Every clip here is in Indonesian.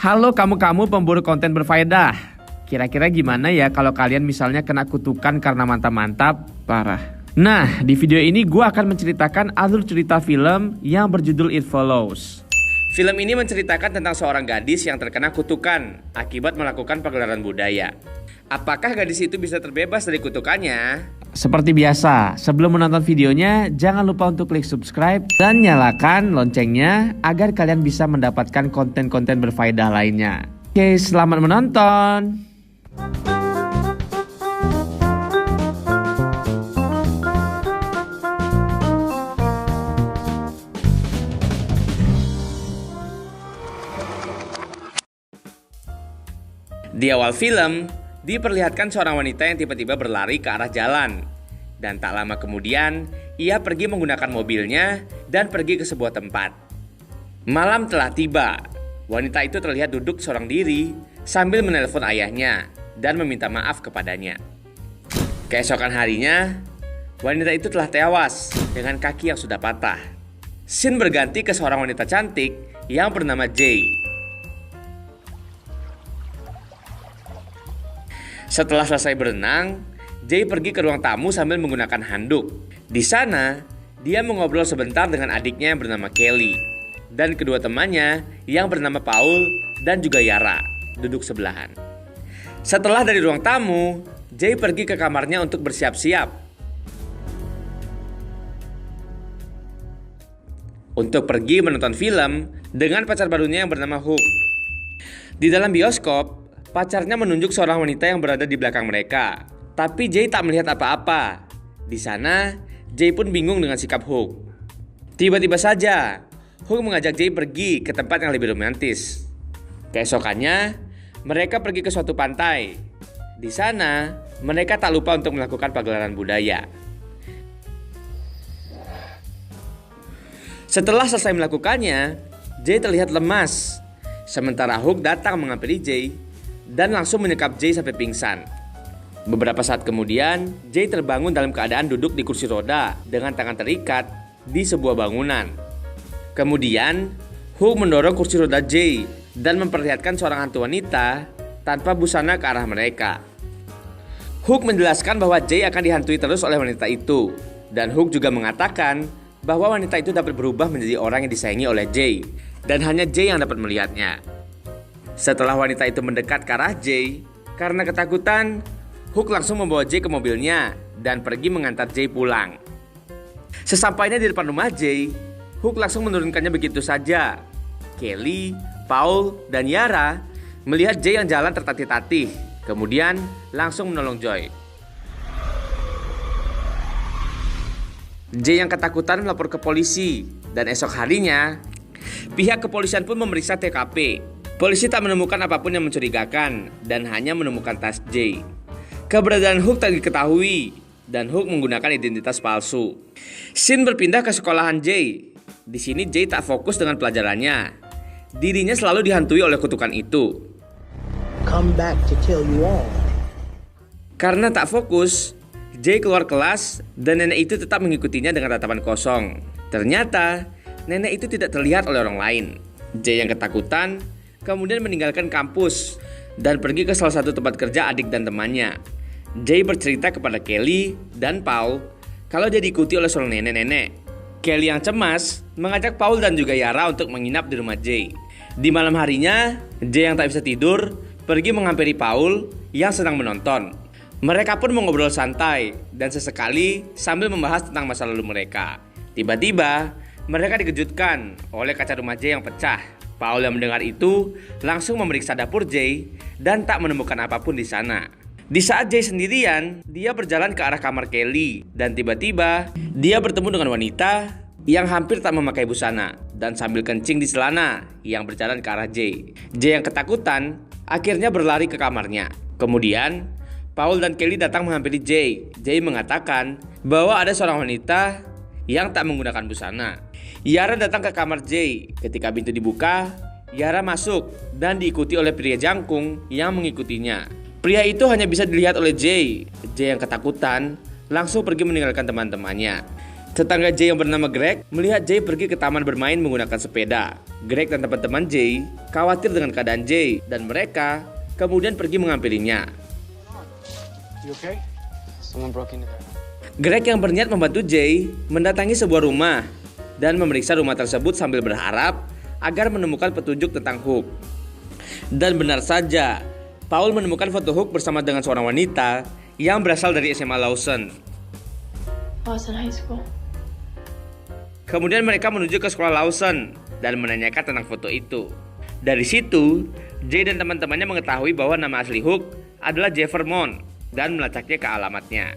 Halo kamu-kamu pemburu konten berfaedah. Kira-kira gimana ya kalau kalian misalnya kena kutukan karena mantap-mantap? Parah. Nah, di video ini gue akan menceritakan alur cerita film yang berjudul It Follows. Film ini menceritakan tentang seorang gadis yang terkena kutukan akibat melakukan pagelaran budaya. Apakah gadis itu bisa terbebas dari kutukannya? Seperti biasa, sebelum menonton videonya, jangan lupa untuk klik subscribe dan nyalakan loncengnya agar kalian bisa mendapatkan konten-konten berfaedah lainnya. Oke, selamat menonton! Di awal film, diperlihatkan seorang wanita yang tiba-tiba berlari ke arah jalan. Dan tak lama kemudian, ia pergi menggunakan mobilnya dan pergi ke sebuah tempat. Malam telah tiba. Wanita itu terlihat duduk seorang diri sambil menelpon ayahnya dan meminta maaf kepadanya. Keesokan harinya, wanita itu telah tewas dengan kaki yang sudah patah. Scene berganti ke seorang wanita cantik yang bernama Jay. Setelah selesai berenang, Jay pergi ke ruang tamu sambil menggunakan handuk. Di sana, dia mengobrol sebentar dengan adiknya yang bernama Kelly dan kedua temannya yang bernama Paul dan juga Yara, duduk sebelahan. Setelah dari ruang tamu, Jay pergi ke kamarnya untuk bersiap-siap untuk pergi menonton film dengan pacar barunya yang bernama Hook. Di dalam bioskop, pacarnya menunjuk seorang wanita yang berada di belakang mereka. Tapi Jay tak melihat apa-apa. Di sana, Jay pun bingung dengan sikap Hook. Tiba-tiba saja, Hook mengajak Jay pergi ke tempat yang lebih romantis. Keesokannya, mereka pergi ke suatu pantai. Di sana, mereka tak lupa untuk melakukan pagelaran budaya. Setelah selesai melakukannya, Jay terlihat lemas. Sementara Hook datang menghampiri Jay dan langsung menyekap Jay sampai pingsan. Beberapa saat kemudian, Jay terbangun dalam keadaan duduk di kursi roda dengan tangan terikat di sebuah bangunan. Kemudian, Hook mendorong kursi roda Jay dan memperlihatkan seorang hantu wanita tanpa busana ke arah mereka. Hook menjelaskan bahwa Jay akan dihantui terus oleh wanita itu, dan Hook juga mengatakan bahwa wanita itu dapat berubah menjadi orang yang disayangi oleh Jay, dan hanya Jay yang dapat melihatnya. Setelah wanita itu mendekat ke arah Jay, karena ketakutan, Hook langsung membawa Jay ke mobilnya dan pergi mengantar Jay pulang. Sesampainya di depan rumah Jay, Hook langsung menurunkannya begitu saja. Kelly, Paul, dan Yara melihat Jay yang jalan tertatih-tatih, kemudian langsung menolong Joy. Jay yang ketakutan melapor ke polisi, dan esok harinya, pihak kepolisian pun memeriksa TKP. Polisi tak menemukan apapun yang mencurigakan dan hanya menemukan tas Jay. Keberadaan Hook tak diketahui dan Hook menggunakan identitas palsu. Scene berpindah ke sekolahan Jay. Di sini Jay tak fokus dengan pelajarannya. Dirinya selalu dihantui oleh kutukan itu. Come back to kill you all. Karena tak fokus, Jay keluar kelas dan nenek itu tetap mengikutinya dengan tatapan kosong. Ternyata nenek itu tidak terlihat oleh orang lain. Jay yang ketakutan kemudian meninggalkan kampus dan pergi ke salah satu tempat kerja adik dan temannya. Jay bercerita kepada Kelly dan Paul kalau dia diikuti oleh seorang nenek-nenek. Kelly yang cemas mengajak Paul dan juga Yara untuk menginap di rumah Jay. Di malam harinya, Jay yang tak bisa tidur pergi menghampiri Paul yang sedang menonton. Mereka pun mengobrol santai dan sesekali sambil membahas tentang masa lalu mereka. Tiba-tiba, mereka dikejutkan oleh kaca rumah Jay yang pecah. Paul yang mendengar itu langsung memeriksa dapur Jay dan tak menemukan apapun di sana. Di saat Jay sendirian, dia berjalan ke arah kamar Kelly dan tiba-tiba dia bertemu dengan wanita yang hampir tak memakai busana dan sambil kencing di celana yang berjalan ke arah Jay. Jay yang ketakutan akhirnya berlari ke kamarnya. Kemudian Paul dan Kelly datang menghampiri Jay. Jay mengatakan bahwa ada seorang wanita yang tak menggunakan busana. Yara datang ke kamar Jay. Ketika pintu dibuka, Yara masuk dan diikuti oleh pria jangkung yang mengikutinya. Pria itu hanya bisa dilihat oleh Jay. Jay yang ketakutan langsung pergi meninggalkan teman-temannya. Tetangga Jay yang bernama Greg melihat Jay pergi ke taman bermain menggunakan sepeda. Greg dan teman-teman Jay khawatir dengan keadaan Jay dan mereka kemudian pergi menghampirinya. You okay? Someone broke into there. Greg yang berniat membantu Jay mendatangi sebuah rumah dan memeriksa rumah tersebut sambil berharap agar menemukan petunjuk tentang Hook. Dan benar saja, Paul menemukan foto Hook bersama dengan seorang wanita yang berasal dari SMA Lawson. Lawson High School. Kemudian mereka menuju ke sekolah Lawson dan menanyakan tentang foto itu. Dari situ, Jay dan teman-temannya mengetahui bahwa nama asli Hook adalah Jeff Vermont dan melacaknya ke alamatnya.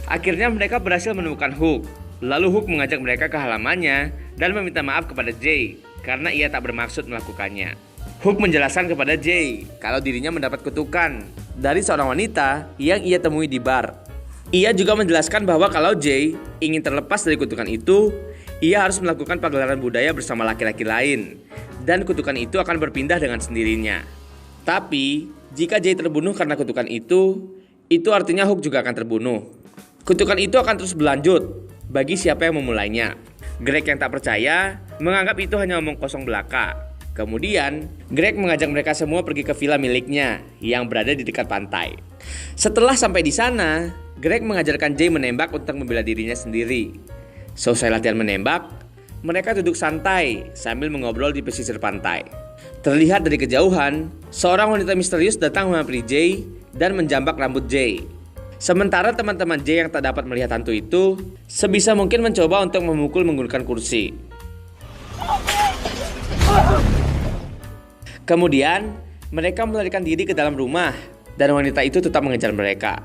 Akhirnya mereka berhasil menemukan Hook. Lalu Hook mengajak mereka ke halamannya dan meminta maaf kepada Jay karena ia tak bermaksud melakukannya. Hook menjelaskan kepada Jay kalau dirinya mendapat kutukan dari seorang wanita yang ia temui di bar. Ia juga menjelaskan bahwa kalau Jay ingin terlepas dari kutukan itu, ia harus melakukan pagelaran budaya bersama laki-laki lain, dan kutukan itu akan berpindah dengan sendirinya. Tapi, jika Jay terbunuh karena kutukan itu artinya Hook juga akan terbunuh. Kutukan itu akan terus berlanjut bagi siapa yang memulainya. Greg yang tak percaya menganggap itu hanya omong kosong belaka. Kemudian, Greg mengajak mereka semua pergi ke villa miliknya yang berada di dekat pantai. Setelah sampai di sana, Greg mengajarkan Jay menembak untuk membela dirinya sendiri. Selesai latihan menembak, mereka duduk santai sambil mengobrol di pesisir pantai. Terlihat dari kejauhan, seorang wanita misterius datang menghampiri Jay dan menjambak rambut Jay. Sementara teman-teman Jay yang tak dapat melihat hantu itu sebisa mungkin mencoba untuk memukul menggunakan kursi. Kemudian, mereka melarikan diri ke dalam rumah dan wanita itu tetap mengejar mereka.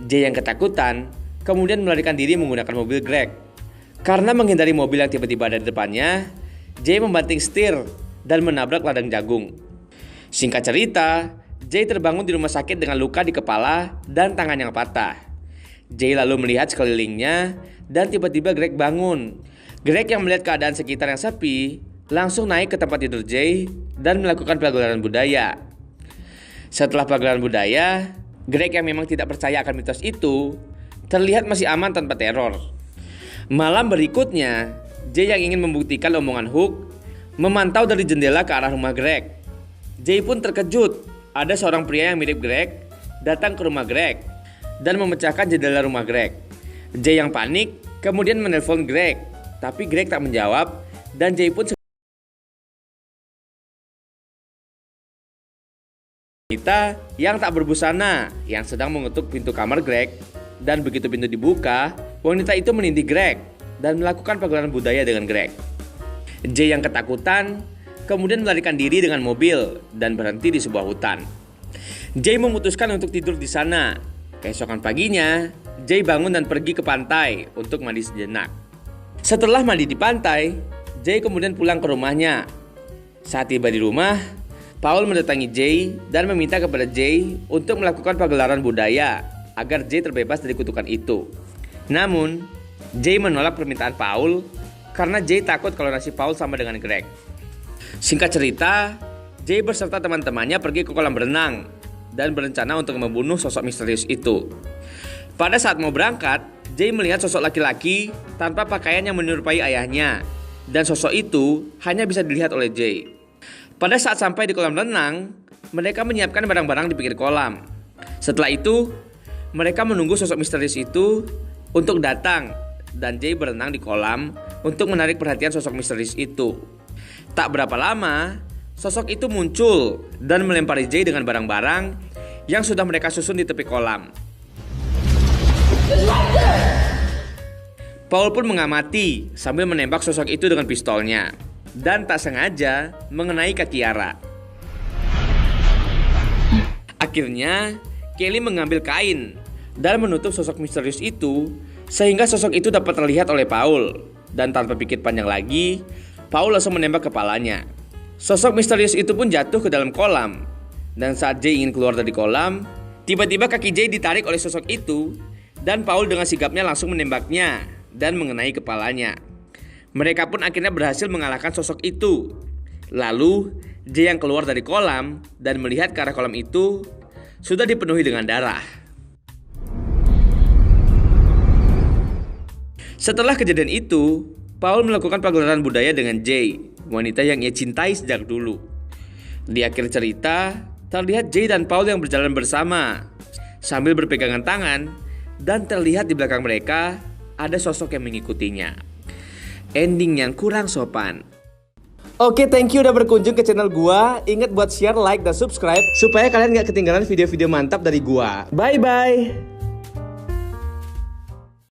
Jay yang ketakutan kemudian melarikan diri menggunakan mobil Greg. Karena menghindari mobil yang tiba-tiba ada di depannya, Jay membanting setir dan menabrak ladang jagung. Singkat cerita, Jay terbangun di rumah sakit dengan luka di kepala dan tangan yang patah. Jay lalu melihat sekelilingnya dan tiba-tiba Greg bangun. Greg yang melihat keadaan sekitar yang sepi, langsung naik ke tempat tidur Jay dan melakukan pagelaran budaya. Setelah pagelaran budaya, Greg yang memang tidak percaya akan mitos itu terlihat masih aman tanpa teror. Malam berikutnya, Jay yang ingin membuktikan omongan Hook memantau dari jendela ke arah rumah Greg. Jay pun terkejut. Ada seorang pria yang mirip Greg datang ke rumah Greg dan memecahkan jendela rumah Greg. Jay yang panik kemudian menelpon Greg, tapi Greg tak menjawab dan Jay pun wanita yang tak berbusana yang sedang mengetuk pintu kamar Greg. Dan begitu pintu dibuka, wanita itu menindih Greg dan melakukan pagelaran budaya dengan Greg. Jay yang ketakutan kemudian melarikan diri dengan mobil dan berhenti di sebuah hutan. Jay memutuskan untuk tidur di sana. Keesokan paginya, Jay bangun dan pergi ke pantai untuk mandi sejenak. Setelah mandi di pantai, Jay kemudian pulang ke rumahnya. Saat tiba di rumah, Paul mendatangi Jay dan meminta kepada Jay untuk melakukan pagelaran budaya agar Jay terbebas dari kutukan itu. Namun, Jay menolak permintaan Paul karena Jay takut kalau nasib Paul sama dengan Greg. Singkat cerita, Jay beserta teman-temannya pergi ke kolam berenang dan berencana untuk membunuh sosok misterius itu. Pada saat mau berangkat, Jay melihat sosok laki-laki tanpa pakaian yang menyerupai ayahnya, dan sosok itu hanya bisa dilihat oleh Jay. Pada saat sampai di kolam renang, mereka menyiapkan barang-barang di pinggir kolam. Setelah itu, mereka menunggu sosok misterius itu untuk datang dan Jay berenang di kolam untuk menarik perhatian sosok misterius itu. Tak berapa lama, sosok itu muncul dan melempari Jay dengan barang-barang yang sudah mereka susun di tepi kolam. Paul pun mengamati sambil menembak sosok itu dengan pistolnya dan tak sengaja mengenai kaki Yara. Akhirnya, Kelly mengambil kain dan menutup sosok misterius itu sehingga sosok itu dapat terlihat oleh Paul. Dan tanpa pikir panjang lagi, Paul langsung menembak kepalanya. Sosok misterius itu pun jatuh ke dalam kolam. Dan saat Jay ingin keluar dari kolam, tiba-tiba kaki Jay ditarik oleh sosok itu dan Paul dengan sigapnya langsung menembaknya dan mengenai kepalanya. Mereka pun akhirnya berhasil mengalahkan sosok itu. Lalu, Jay yang keluar dari kolam dan melihat ke arah kolam itu sudah dipenuhi dengan darah. Setelah kejadian itu, Paul melakukan pagelaran budaya dengan Jay, wanita yang ia cintai sejak dulu. Di akhir cerita, terlihat Jay dan Paul yang berjalan bersama sambil berpegangan tangan, dan terlihat di belakang mereka ada sosok yang mengikutinya. Ending yang kurang sopan. Oke, thank you udah berkunjung ke channel gua. Ingat buat share, like, dan subscribe supaya kalian gak ketinggalan video-video mantap dari gua. Bye-bye.